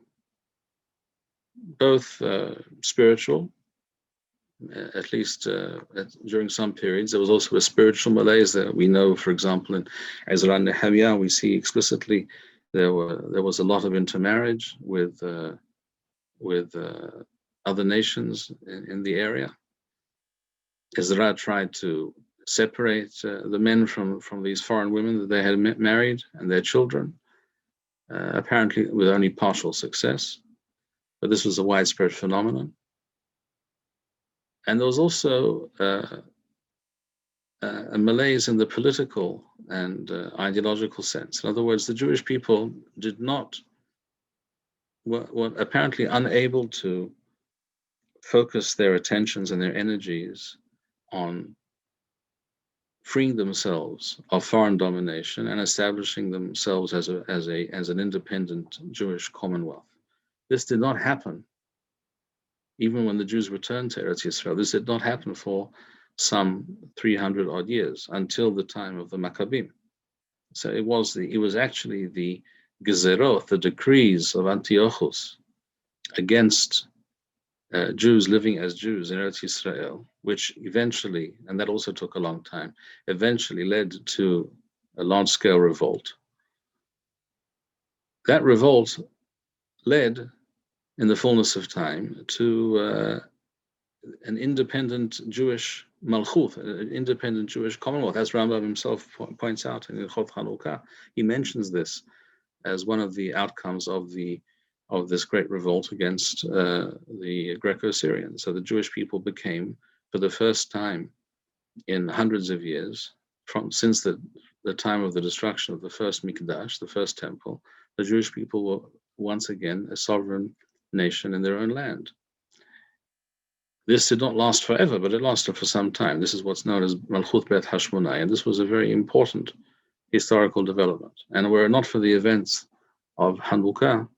Speaker 2: both spiritual, at least during some periods. There was also a spiritual malaise that we know, for example, in Ezra and Nehemiah, we see explicitly there was a lot of intermarriage with other nations in the area. Ezra tried to separate the men from these foreign women that they had married and their children, apparently with only partial success. But this was a widespread phenomenon. And there was also a malaise in the political and ideological sense. In other words, the Jewish people were apparently unable to focus their attentions and their energies on freeing themselves of foreign domination and establishing themselves as an independent Jewish commonwealth. This did not happen even when the Jews returned to Eretz Yisrael. This did not happen for some 300 odd years until the time of the Maccabim. So it was actually the gezerot, the decrees of Antiochus against Jews living as Jews in Eretz Yisrael, which eventually, and that also took a long time, eventually led to a large-scale revolt. That revolt led, in the fullness of time, to an independent Jewish malchut, an independent Jewish commonwealth, as Rambam himself points out in Ilchot Hanukkah. He mentions this as one of the outcomes of this great revolt against the Greco-Syrians. So the Jewish people became, for the first time in hundreds of years, since the time of the destruction of the first Mikdash, the first temple, the Jewish people were once again a sovereign nation in their own land. This did not last forever, but it lasted for some time. This is what's known as Malchut Bet Hashmonai, and this was a very important historical development. And were it not for the events of Hanukkah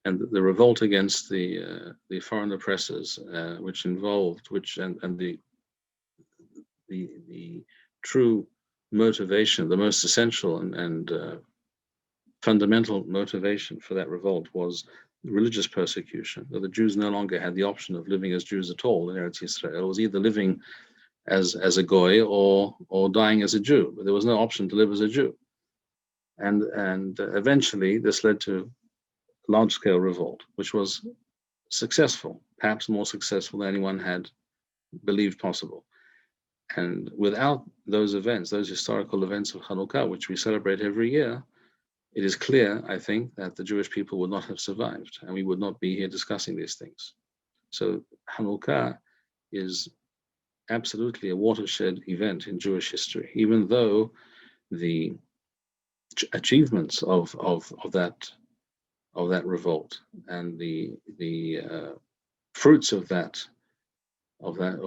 Speaker 2: and the revolt against the foreign oppressors, which involved, the true motivation, the most essential and fundamental motivation for that revolt was religious persecution. The Jews no longer had the option of living as Jews at all in Eretz Yisrael. It was either living as a goy or dying as a Jew, but there was no option to live as a Jew. And eventually this led to large-scale revolt, which was successful, perhaps more successful than anyone had believed possible. And without those events, those historical events of Hanukkah, which we celebrate every year, it is clear, I think, that the Jewish people would not have survived, and we would not be here discussing these things. So Hanukkah is absolutely a watershed event in Jewish history, even though the achievements of that revolt and the fruits of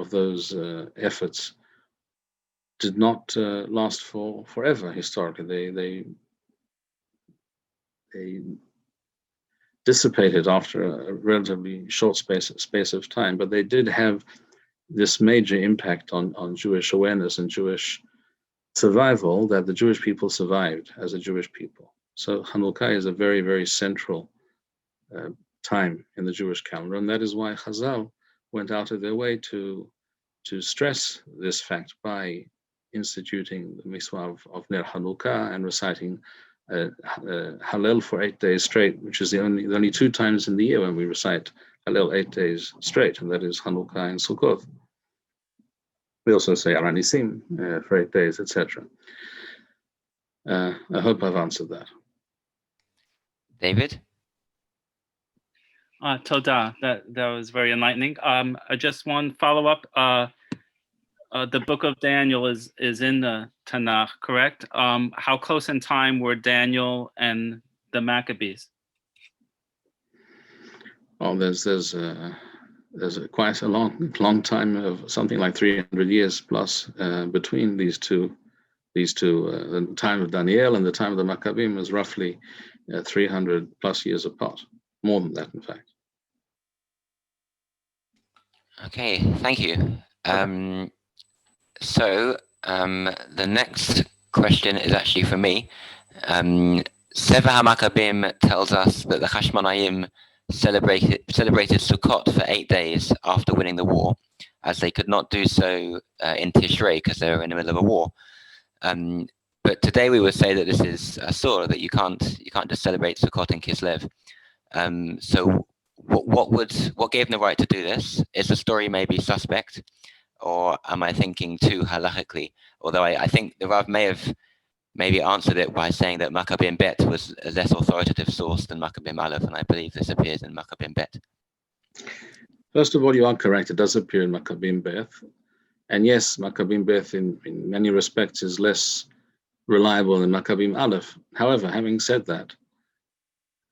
Speaker 2: those efforts did not last forever historically. They dissipated after a relatively short space of time, but they did have this major impact on Jewish awareness and Jewish survival, that the Jewish people survived as a Jewish people. So Hanukkah is a very, very central time in the Jewish calendar, and that is why Chazal went out of their way to stress this fact by instituting the mitzvah of Ner Hanukkah and reciting Hallel for 8 days straight, which is the only 2 times in the year when we recite Hallel 8 days straight, and that is Hanukkah and Sukkot. We also say Aranisim for 8 days, etc. I hope I've answered that.
Speaker 1: David?
Speaker 4: Toda, that was very enlightening. Just one follow-up. The book of Daniel is in the Tanakh, correct? How close in time were Daniel and the Maccabees?
Speaker 2: Oh, there's quite a long time of something like 300 years plus between these two. The time of Daniel and the time of the Maccabees was roughly 300 plus years apart. More than that, in fact.
Speaker 1: Okay, thank you. So the next question is actually for me. Sefer HaMaccabim tells us that the Hashmonaim celebrated Sukkot for 8 days after winning the war, as they could not do so in Tishrei because they were in the middle of a war. But today we would say that this is Asur, that you can't just celebrate Sukkot in Kislev. So what gave them the right to do this? Is the story maybe suspect, or am I thinking too halachically? Although I think the Rav may have maybe answered it by saying that Maccabim Bet was a less authoritative source than Maccabim Aleph, and I believe this appears in Maccabim Bet.
Speaker 2: First of all, you are correct. It does appear in Maccabim Bet. And yes, Maccabim Bet in many respects is less reliable than Maccabim Aleph. However, having said that,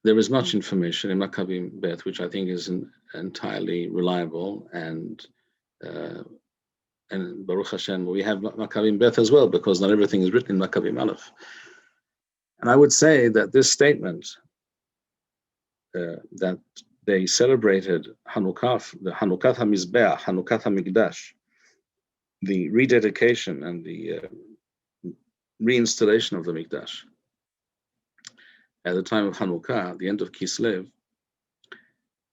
Speaker 2: there is much information in Maccabim Bet which I think is entirely reliable, and Baruch Hashem, we have Maccabim Bet as well, because not everything is written in Maccabim Aleph. And I would say that this statement that they celebrated Hanukkah, the Hanukkah HaMizbeach, Hanukkah HaMikdash, the rededication and the reinstallation of the Mikdash at the time of Hanukkah, at the end of Kislev,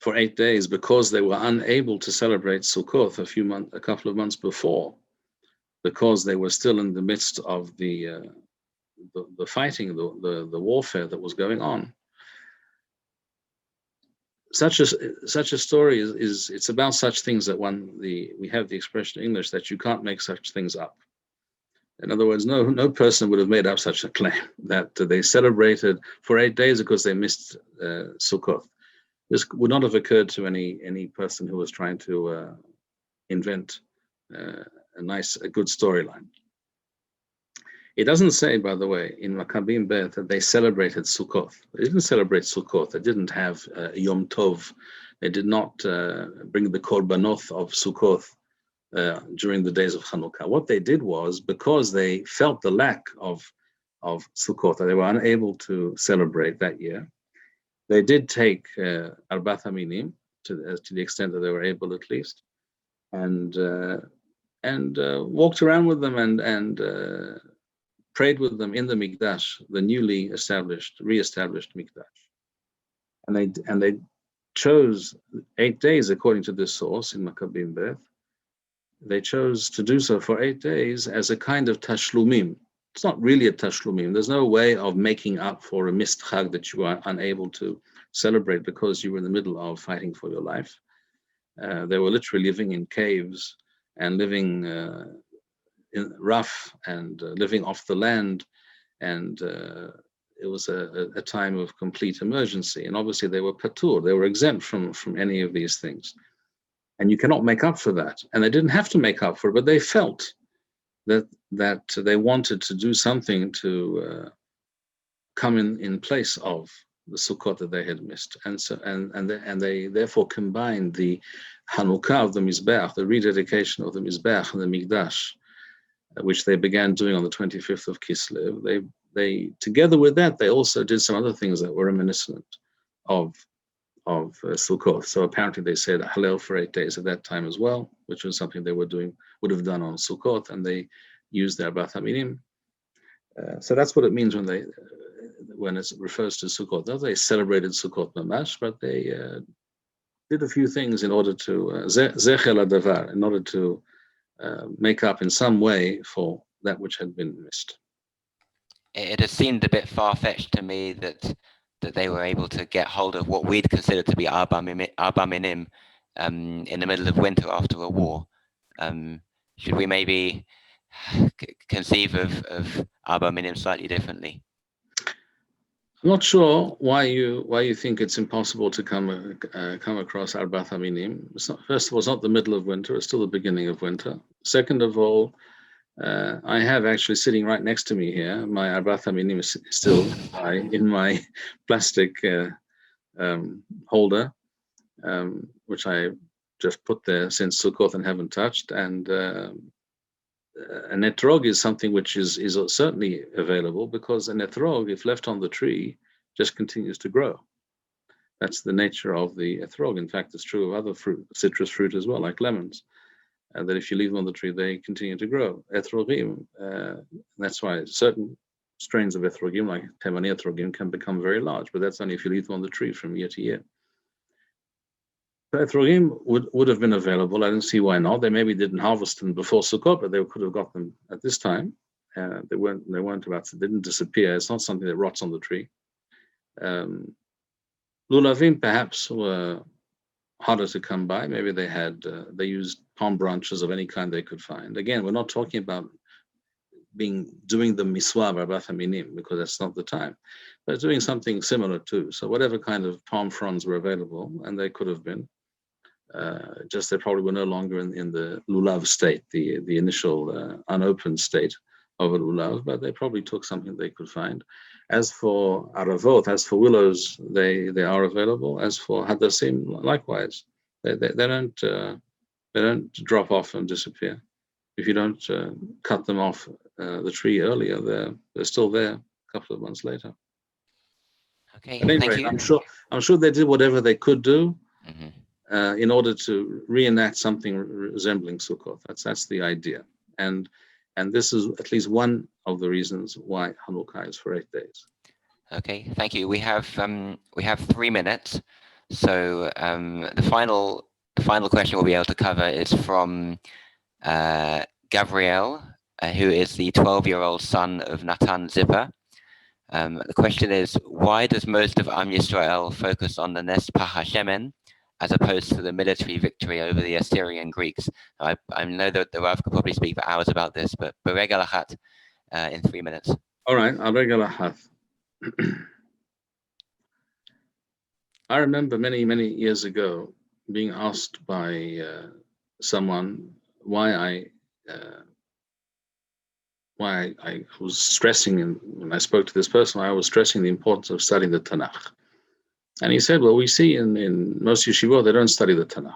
Speaker 2: for 8 days, because they were unable to celebrate Sukkot a couple of months before, because they were still in the midst of the fighting, the warfare that was going on. Such a story is it's about such things that we have the expression in English that you can't make such things up. In other words, no person would have made up such a claim that they celebrated for 8 days because they missed Sukkot. This would not have occurred to any person who was trying to invent a good storyline. It doesn't say, by the way, in Maccabim Bet that they celebrated Sukkot. They didn't celebrate Sukkot. They didn't have Yom Tov. They did not bring the Korbanot of Sukkot during the days of Hanukkah. What they did was, because they felt the lack of Sukkot, that they were unable to celebrate that year, they did take Arbat Haminim to the extent that they were able, at least, and walked around with them and prayed with them in the Mikdash, the newly re-established Mikdash. And they chose 8 days, according to this source in Maccabim Bet. They chose to do so for 8 days as a kind of tashlumim. It's not really a tashlumim. There's no way of making up for a missed chag that you are unable to celebrate because you were in the middle of fighting for your life. They were literally living in caves and living rough and living off the land, and it was a time of complete emergency. And obviously they were patur, they were exempt from any of these things. And you cannot make up for that. And they didn't have to make up for it, but they felt that they wanted to do something to come in place of the Sukkot that they had missed. And so and they therefore combined the Hanukkah of the Mizbeach, the rededication of the Mizbeach and the Mikdash, which they began doing on the 25th of Kislev. They together with that, they also did some other things that were reminiscent of Sukkot. So apparently they said Hallel for 8 days at that time as well, which was something they would have done on Sukkot, and they used their Arbat Haminim. So that's what it means when it refers to Sukkot. Not they celebrated Sukkot mamash, but they did a few things in order to zecher ladavar, in order to make up in some way for that which had been missed.
Speaker 1: It has seemed a bit far-fetched to me that they were able to get hold of what we'd consider to be Arba Minim in the middle of winter after a war. should we maybe conceive of Arba Minim slightly differently?
Speaker 2: I'm not sure why you think it's impossible to come across Arbat Haminim. First of all, it's not the middle of winter; it's still the beginning of winter. Second of all, I have actually sitting right next to me here. My Arbat Haminim is still in my plastic holder, which I just put there since Sukkot and haven't touched. And an etrog is something which is certainly available, because an etrog, if left on the tree, just continues to grow. That's the nature of the etrog. In fact, it's true of other fruit, citrus fruit as well, like lemons, that if you leave them on the tree, they continue to grow. Etrogim, that's why certain strains of etrogim, like Temani etrogim, can become very large, but that's only if you leave them on the tree from year to year. Etrogim would have been available. I don't see why not. They maybe didn't harvest them before Sukkot, but they could have got them at this time. They weren't about to, they didn't disappear. It's not something that rots on the tree. Lulavim perhaps were harder to come by. Maybe they used palm branches of any kind they could find. Again, we're not talking about doing the miswa Arbat Haminim, because that's not the time, but it's doing something similar too. So whatever kind of palm fronds were available, and they could have been, just they probably were no longer in the lulav state, the initial unopened state of a lulav, but they probably took something they could find. As for aravot, as for willows, they are available. As for hadassim, likewise, they don't drop off and disappear. If you don't cut them off the tree earlier, they're still there a couple of months later.
Speaker 1: Okay,
Speaker 2: At any
Speaker 1: thank
Speaker 2: rate,
Speaker 1: you.
Speaker 2: I'm sure they did whatever they could do.
Speaker 1: Mm-hmm.
Speaker 2: In order to reenact something resembling Sukkot. That's the idea, and this is at least one of the reasons why Hanukkah is for 8 days.
Speaker 1: Okay, thank you. We have 3 minutes, so the final question we'll be able to cover is from Gabriel, who is the 12-year-old son of Natan Zipper. The question is, why does most of Am Yisrael focus on the Nes Pachashemen as opposed to the military victory over the Assyrian Greeks? I know that the Rav could probably speak for hours about this, but Beregel Achat in 3 minutes.
Speaker 2: All right, Beregel Achat. I remember many years ago being asked by someone why I was stressing, and when I spoke to this person, I was stressing the importance of studying the Tanakh. And he said, well, we see in most yeshivot, they don't study the Tanakh.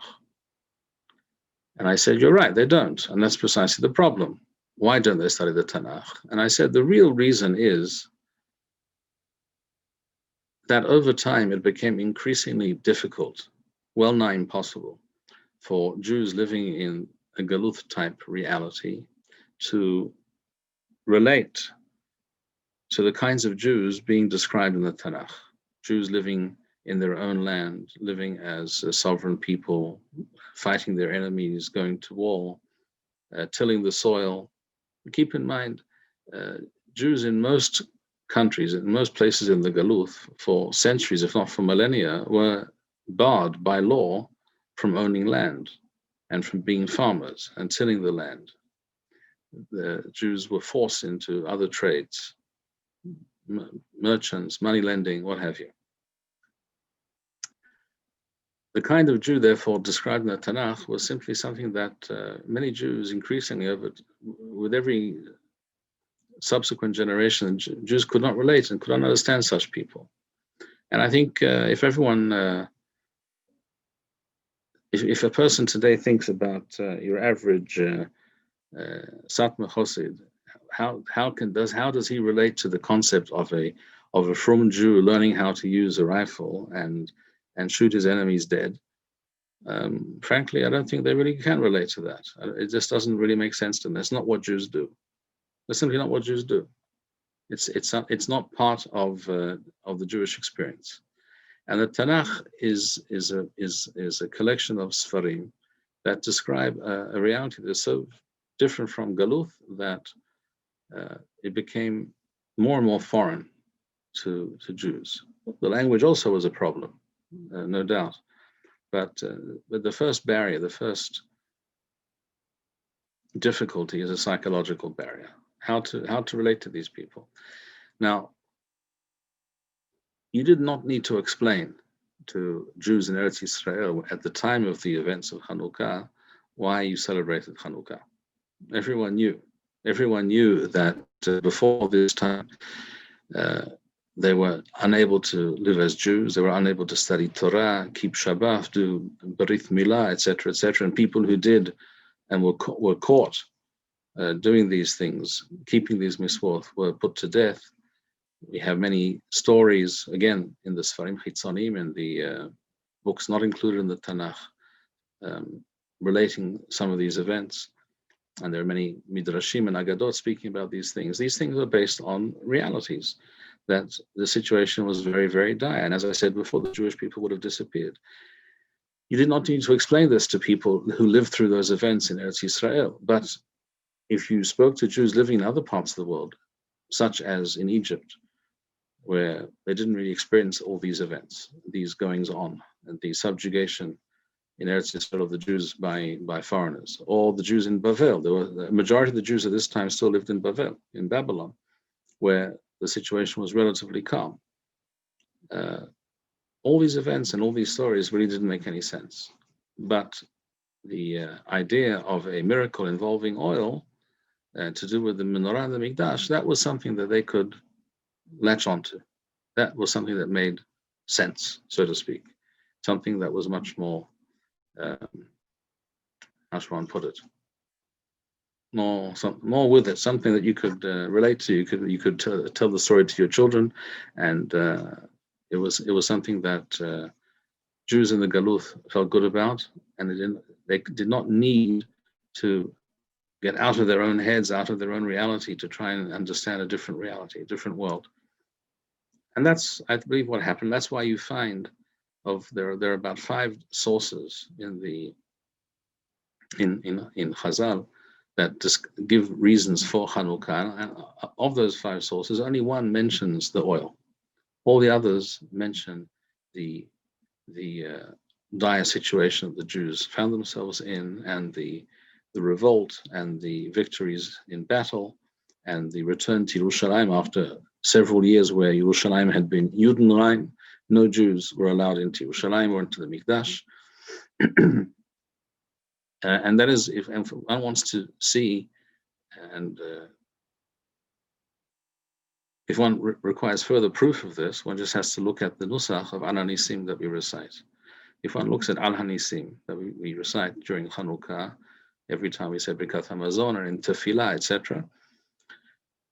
Speaker 2: And I said, you're right, they don't. And that's precisely the problem. Why don't they study the Tanakh? And I said, the real reason is that over time, it became increasingly difficult, well nigh impossible, for Jews living in a Galuth type reality to relate to the kinds of Jews being described in the Tanakh. Jews living in their own land, living as a sovereign people, fighting their enemies, going to war, tilling the soil. Keep in mind, Jews in most countries, in most places in the Galuth, for centuries, if not for millennia, were barred by law from owning land and from being farmers and tilling the land. The Jews were forced into other trades, merchants, money lending, what have you. The kind of Jew, therefore, described in the Tanakh was simply something that many Jews increasingly, with every subsequent generation, Jews could not relate and could not understand such people. And I think if everyone, if a person today thinks about your average Satmar Chosid, how does he relate to the concept of a frum Jew learning how to use a rifle and shoot his enemies dead? Frankly, I don't think they really can relate to that. It just doesn't really make sense to them. That's not what Jews do. That's simply not what Jews do. It's not part of the Jewish experience. And the Tanakh is a collection of Sfarim that describe a reality that's so different from Galuth that it became more and more foreign to Jews. The language also was a problem, no doubt. But the first barrier, the first difficulty is a psychological barrier. How to relate to these people. Now, you did not need to explain to Jews in Eretz Israel at the time of the events of Hanukkah why you celebrated Hanukkah. Everyone knew. Everyone knew that before this time, they were unable to live as Jews. They were unable to study Torah, keep Shabbat, do Brit Milah, etc., etc. And people who did and were caught doing these things, keeping these mitzvot, were put to death. We have many stories, again, in the Sfarim Chitzonim and the books not included in the Tanakh, relating some of these events. And there are many Midrashim and Agadot speaking about these things. These things are based on realities, that the situation was very, very dire. And as I said before, the Jewish people would have disappeared. You did not need to explain this to people who lived through those events in Eretz Israel. But if you spoke to Jews living in other parts of the world, such as in Egypt, where they didn't really experience all these events, these goings on, and the subjugation in Eretz Israel of the Jews by foreigners, or the Jews in Bavel. The majority of the Jews at this time still lived in Bavel, in Babylon, where the situation was relatively calm. All these events and all these stories really didn't make any sense. But the idea of a miracle involving oil to do with the menorah and the mikdash, that was something that they could latch onto. That was something that made sense, so to speak. Something that was much more, how should one put it? More with it. Something that you could relate to. You could tell the story to your children, and it was something that Jews in the Galuth felt good about, and they did not need to get out of their own heads, out of their own reality, to try and understand a different reality, a different world. And that's, I believe, what happened. That's why you find there are about 5 sources in Chazal that just give reasons for Hanukkah. And of those 5 sources, only one mentions the oil. All the others mention the dire situation that the Jews found themselves in, and the revolt and the victories in battle, and the return to Yerushalayim after several years where Yerushalayim had been Judenrein. No Jews were allowed into Yerushalayim or into the Mikdash. And that is, if one wants to see, and if one requires further proof of this, one just has to look at the Nusach of Al Hanisim that we recite. If one looks at Al Hanisim that we recite during Hanukkah, every time we say Birkat Hamazon or in Tefillah, etc.,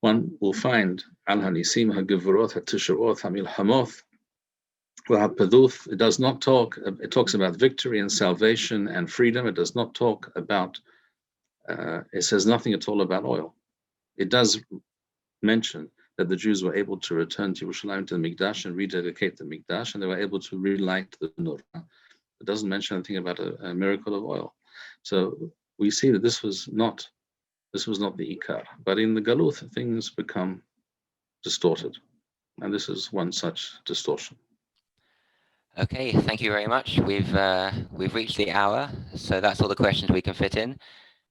Speaker 2: one will find Al Hanisim HaGevurot HaTishrot HaMilhamot HaPaduth. It does not talk. It talks about victory and salvation and freedom. It does not talk about. It says nothing at all about oil. It does mention that the Jews were able to return to Yerushalayim, to the Mikdash, and rededicate the Mikdash, and they were able to relight the menorah. It doesn't mention anything about a miracle of oil. So we see that this was not the Ikar. But in the Galuth, things become distorted, and this is one such distortion.
Speaker 1: Okay, thank you very much. We've reached the hour, so that's all the questions we can fit in.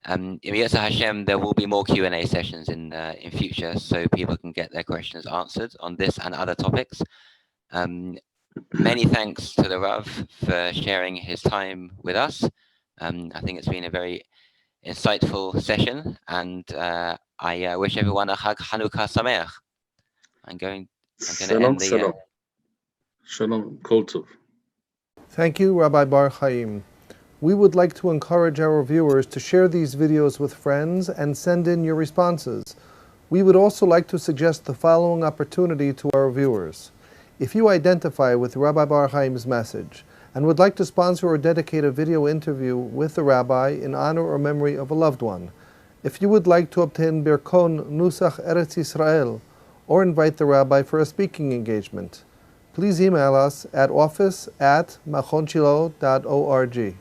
Speaker 1: In Yotze Hashem, there will be more Q&A sessions in future, so people can get their questions answered on this and other topics. Many thanks to the Rav for sharing his time with us. I think it's been a very insightful session, and I wish everyone a Chag Hanukkah Sameach. I'm going to end the...
Speaker 2: Shalom. Shalom, Kol Tov.
Speaker 5: Thank you, Rabbi Bar-Hayim. We would like to encourage our viewers to share these videos with friends and send in your responses. We would also like to suggest the following opportunity to our viewers. If you identify with Rabbi Bar-Hayim's message and would like to sponsor or dedicate a video interview with the rabbi in honor or memory of a loved one, if you would like to obtain Birkon Nusach Eretz Yisrael or invite the rabbi for a speaking engagement, please email us at office@machonshilo.org.